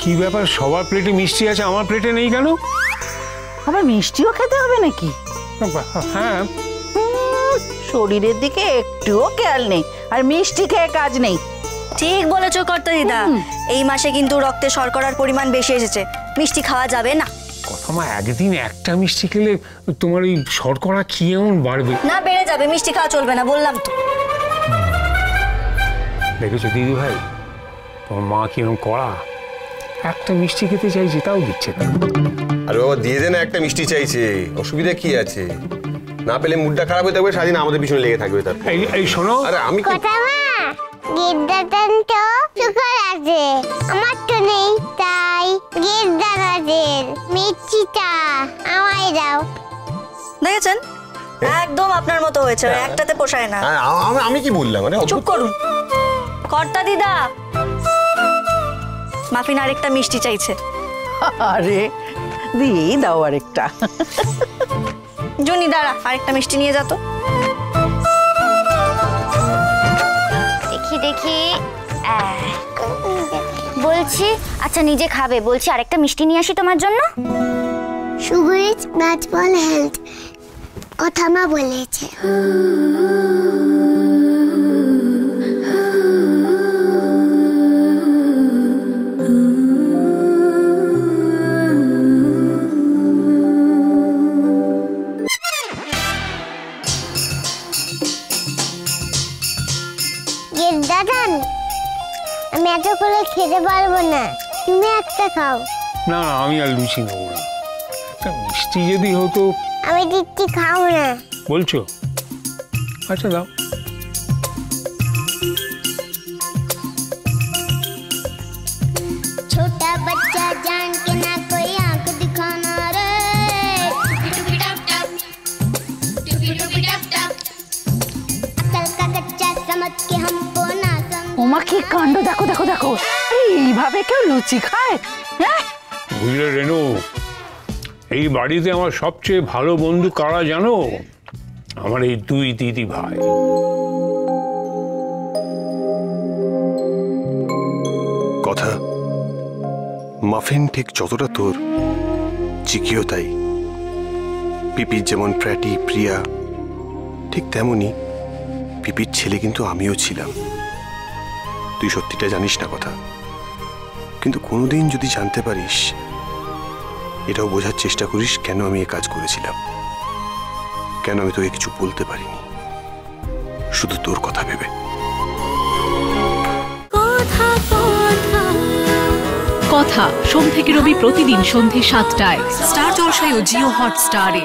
কি ব্যাপার, সবার প্লেটে মিষ্টি আছে, আমার প্লেটে নেই কেন? আবার মিষ্টিও খেতে হবে নাকি? হ্যাঁ। শরীরের দিকে একটুও খেয়াল নেই, আর মিষ্টি খেয়ে কাজ নেই। ঠিক বলেছো কর্তা দিদা, এই মাসে কিন্তু রক্তে শর্করার পরিমাণ বেশি এসেছে, মিষ্টি খাওয়া যাবে না। কথা মা, একদিন একটা মিষ্টি খেলে তোমার এই শর্করা কি এমন বাড়বে? না, বেড়ে যাবে, মিষ্টি খাওয়া চলবে না, বললাম তো। দেখেছো দিদি ভাই, তোমার মা কিরকম কড়া, একটা মিষ্টি খেতে চাইছে তাও দিচ্ছে না। আরে বাবা দিয়ে দে না, একটা মিষ্টি চাইছে, অসুবিধা কি আছে? না পেলে মুডটা খারাপ হয়ে থাকবে, সারাদিন আমাদের পিছনে লেগে থাকবে। তার এই শোনো, আরে আমি কথা মা, গিদ্দাটান তো সুগার আছে, আমার তো নেই, তাই গিদ্দাটাদের মিষ্টিটা আমায় দাও। দেখেছেন, একদম আপনার মতো হয়েছে, একটাতে পোষায় না। আমি কি বললাম? আরে চুপ করুন কর্তা দিদা, মাফিন আরেকটা মিষ্টি চাইছে। আরে দিয়েই দাও আরেকটা। জুনি দাঁড়া, আরেকটা মিষ্টি নিয়ে যা তো। দেখি দেখি, বলছি আচ্ছা নিজে খাবে, বলছি আরেকটা মিষ্টি নিয়ে আসি তোমার জন্য। Sugar is bad for health, কথা মা বলেছে। দাদান, আমি এতগুলো খেতে পারবো না, তুমি একটা খাও। না না, আমি আর লুচি নেবো না, একটা মিষ্টি যদি হতো। আমি দিচ্ছি, খাও না। বলছো? আচ্ছা দাও। छोटा बच्चा जान के ना कोई आंख दिखाना रे, अकल का कच्चा समझ के हमको ना समझ। ওমা কি কাণ্ড, দেখো দেখো দেখো, এইভাবে কেউ লুচি খায়? হ্যাঁ, বুঝলে রেনু, এই বাড়িতে আমার সবচেয়ে ভালো বন্ধু কারা জানো? আমার এই দুই দিদি ভাই। কথা মাফিন ঠিক যতটা তোর, চিকিও তাই। পিপির যেমন প্র্যাটি প্রিয়া, ঠিক তেমনি পিপির ছেলে কিন্তু আমিও ছিলাম। তুই সত্যিটা জানিস না কথা, কিন্তু কোনোদিন যদি জানতে পারিস, এটাও বোঝার চেষ্টা করিস কেন আমি এ কাজ করেছিলাম, কেন আমি তোকে কিছু বলতে পারিনি, শুধু তোর কথা ভেবে। কথা সোম থেকে রবি প্রতিদিন সন্ধ্যে ৭টায় স্টার জলসায় ও জিও হটস্টারে।